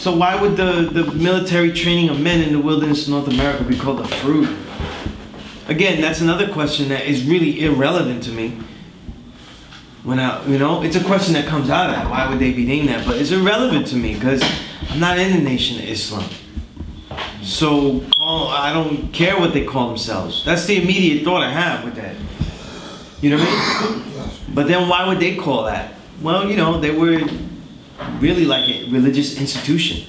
So why would the military training of men in the wilderness of North America be called a fruit? Again, that's another question that is really irrelevant to me. It's a question that comes out of that. Why would they be named that? But it's irrelevant to me because I'm not in the Nation of Islam. So I don't care what they call themselves. That's the immediate thought I have with that. You know what I mean? But then why would they call that? Well, they were really like a religious institution.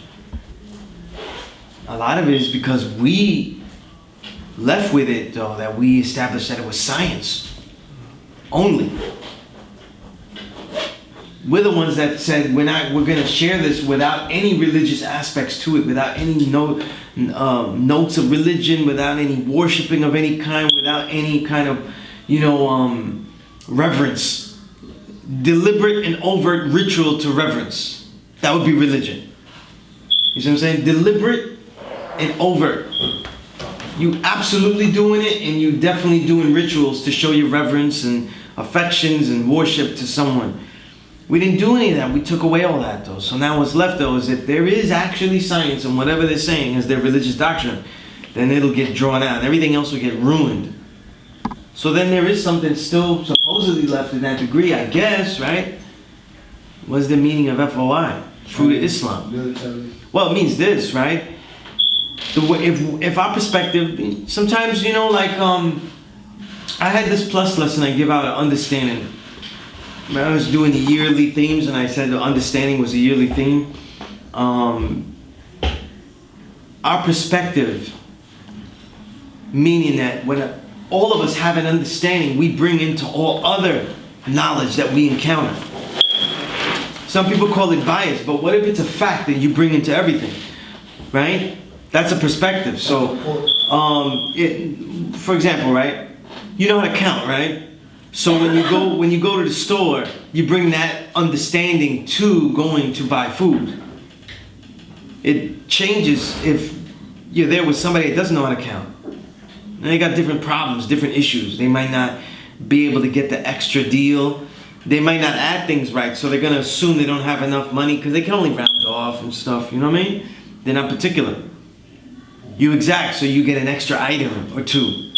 A lot of it is because we left with it, though, that we established that it was science only. We're the ones that said we're going to share this without any religious aspects to it, without any notes of religion, without any worshiping of any kind, without any kind of, reverence. Deliberate and overt ritual to reverence. That would be religion. You see what I'm saying? Deliberate and overt. You absolutely doing it, and you definitely doing rituals to show your reverence and affections and worship to someone. We didn't do any of that. We took away all that, though. So now what's left, though, is if there is actually science and whatever they're saying is their religious doctrine, then it'll get drawn out. Everything else will get ruined. So then there is something still supposedly left in that degree, I guess, right? What's the meaning of FOI? True to Islam. Well, it means this, right? If our perspective, sometimes, I had this plus lesson I give out, an understanding. I was doing the yearly themes, and I said the understanding was a yearly theme. Our perspective, meaning that when all of us have an understanding, we bring into all other knowledge that we encounter. Some people call it bias, but what if it's a fact that you bring into everything, right? That's a perspective. So, for example, right? You know how to count, right? So when you go to the store, you bring that understanding to going to buy food. It changes if you're there with somebody that doesn't know how to count. And they got different problems, different issues. They might not be able to get the extra deal. They might not add things right, so they're gonna assume they don't have enough money because they can only round off and stuff. You know what I mean? They're not particular. You exact, so you get an extra item or two.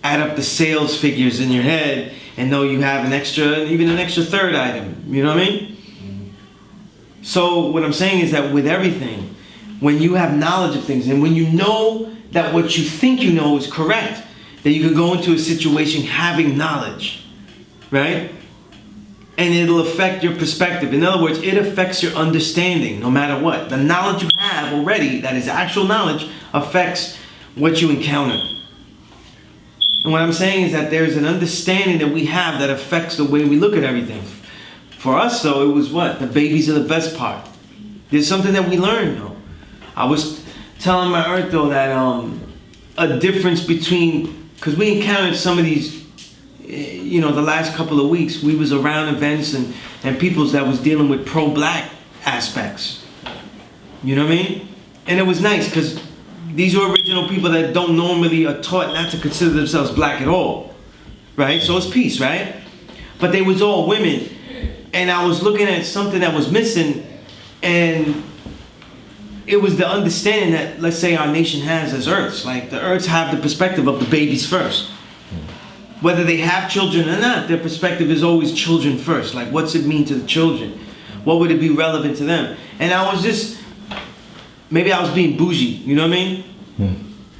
Add up the sales figures in your head and know you have even an extra third item. You know what I mean? So what I'm saying is that with everything, when you have knowledge of things and when you know that what you think you know is correct, then you can go into a situation having knowledge, right? And it'll affect your perspective. In other words, it affects your understanding no matter what. The knowledge you have already, that is actual knowledge, affects what you encounter. And what I'm saying is that there's an understanding that we have that affects the way we look at everything. For us, though, it was what? The babies are the best part. There's something that we learned, though. I was telling my earth, though, that a difference between, because we encountered some of these, the last couple of weeks, we was around events and peoples that was dealing with pro-black aspects. You know what I mean? And it was nice, because these are original people that don't normally are taught not to consider themselves black at all, right? So it's peace, right? But they was all women, and I was looking at something that was missing, and it was the understanding that, let's say, our nation has as Earths. Like, the Earths have the perspective of the babies first. Whether they have children or not, their perspective is always children first. Like, what's it mean to the children? What would it be relevant to them? And I was just, maybe I was being bougie, you know what I mean?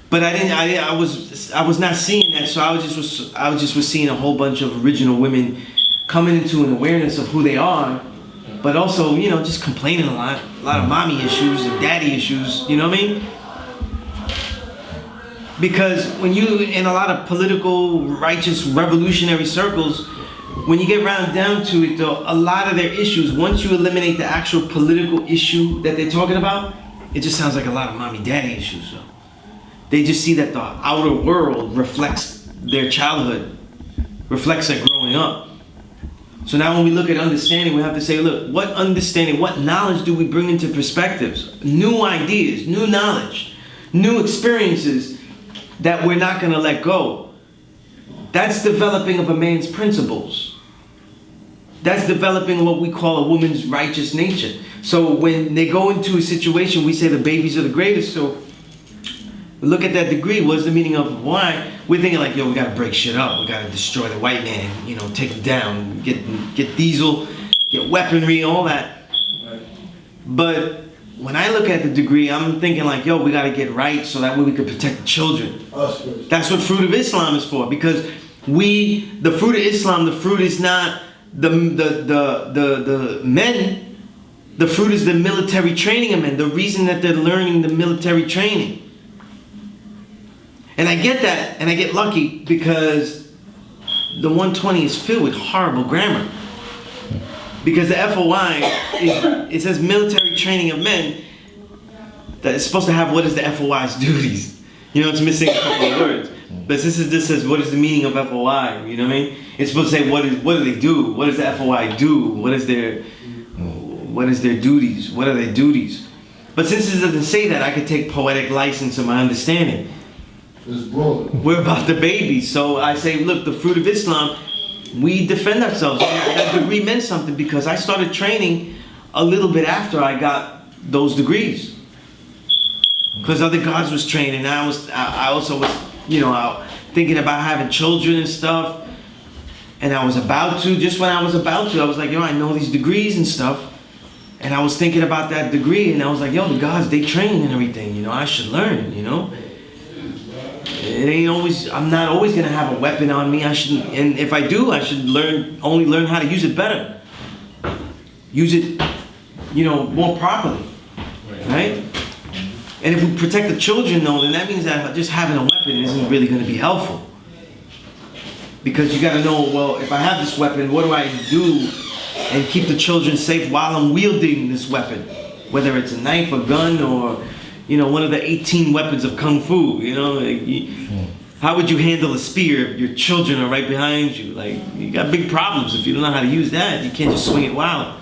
But I was not seeing that, so I was seeing a whole bunch of original women coming into an awareness of who they are, but also, just complaining a lot of mommy issues and daddy issues, you know what I mean? Because when you, in a lot of political, righteous, revolutionary circles, when you get round down to it, though, a lot of their issues, once you eliminate the actual political issue that they're talking about, it just sounds like a lot of mommy-daddy issues, though. They just see that the outer world reflects their childhood, reflects their growing up. So now when we look at understanding, we have to say, look, what understanding, what knowledge do we bring into perspectives? New ideas, new knowledge, new experiences that we're not going to let go. That's developing of a man's principles. That's developing what we call a woman's righteous nature. So when they go into a situation, we say the babies are the greatest. So look at that degree. What's the meaning of why? We're thinking like, yo, we gotta break shit up. We gotta destroy the white man. You know, take him down. Get diesel, get weaponry, all that. But when I look at the degree, I'm thinking like, yo, we gotta get right so that way we can protect the children. That's what Fruit of Islam is for. Because the fruit of Islam, the fruit is not the men. The fruit is the military training of men. The reason that they're learning the military training. And I get that, and I get lucky because the 120 is filled with horrible grammar. Because the FOI, it says military training of men, that it's supposed to have what is the FOI's duties. You know, it's missing a couple of words. But this says what is the meaning of FOI, you know what I mean? It's supposed to say what do they do? What does the FOI do? What is their duties? What are their duties? But since it doesn't say that, I could take poetic license in my understanding. We're about the babies. So I say, look, the fruit of Islam, we defend ourselves. That degree meant something because I started training a little bit after I got those degrees. Because other gods was training. I also was, you know, thinking about having children and stuff. And I was about to, just when I was about to, I was like, yo, I know these degrees and stuff. And I was thinking about that degree, and I was like, yo, the gods, they train and everything, you know, I should learn, you know. It ain't always, I'm not always gonna have a weapon on me. I shouldn't, and if I do, I should only learn how to use it better. Use it, you know, more properly, right? And if we protect the children though, then that means that just having a weapon isn't really gonna be helpful. Because you gotta know, well, if I have this weapon, what do I do and keep the children safe while I'm wielding this weapon? Whether it's a knife, a gun, or, you know, one of the 18 weapons of Kung Fu, you know? How would you handle a spear if your children are right behind you? Like, you got big problems if you don't know how to use that. You can't just swing it wild,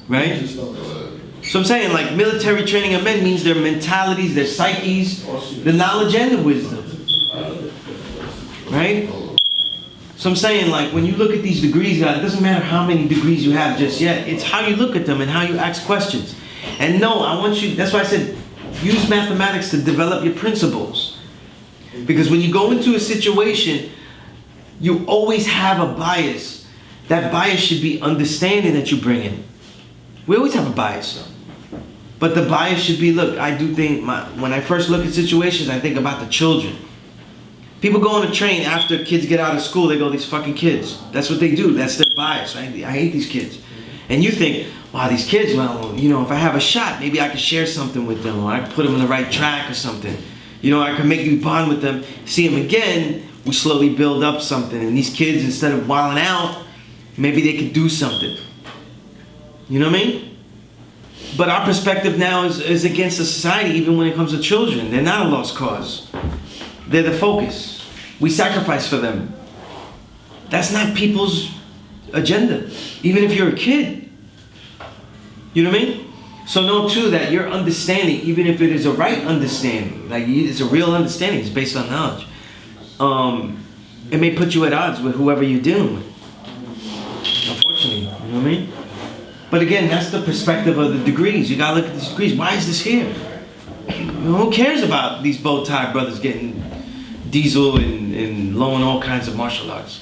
right? So I'm saying, like, military training of men means their mentalities, their psyches, the knowledge and the wisdom, right? So I'm saying, like, when you look at these degrees, God, it doesn't matter how many degrees you have just yet. It's how you look at them and how you ask questions. And no, I want you, that's why I said, use mathematics to develop your principles. Because when you go into a situation, you always have a bias. That bias should be understanding that you bring in. We always have a bias, though. But the bias should be, look, I do think, when I first look at situations, I think about the children. People go on a train after kids get out of school, they go, these fucking kids. That's what they do. That's their bias, right? I hate these kids. And you think, wow, these kids, well, you know, if I have a shot, maybe I can share something with them, or I can put them on the right track or something. You know, I can make you bond with them, see them again, we slowly build up something. And these kids, instead of wilding out, maybe they could do something. You know what I mean? But our perspective now is against the society, even when it comes to children. They're not a lost cause. They're the focus. We sacrifice for them. That's not people's agenda, even if you're a kid. You know what I mean? So know too that your understanding, even if it is a right understanding, like it's a real understanding, it's based on knowledge, it may put you at odds with whoever you're dealing with. Unfortunately, you know what I mean? But again, that's the perspective of the degrees. You gotta look at these degrees. Why is this here? Who cares about these bow tie brothers getting diesel and low in all kinds of martial arts?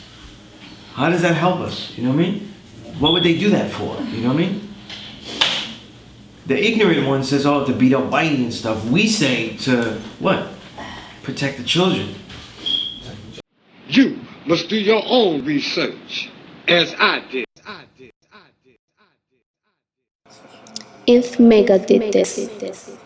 How does that help us? You know what I mean? What would they do that for? You know what I mean? The ignorant one says, oh, to beat up Whitey and stuff. We say to, what? Protect the children. You must do your own research, as I did. If Mega did this.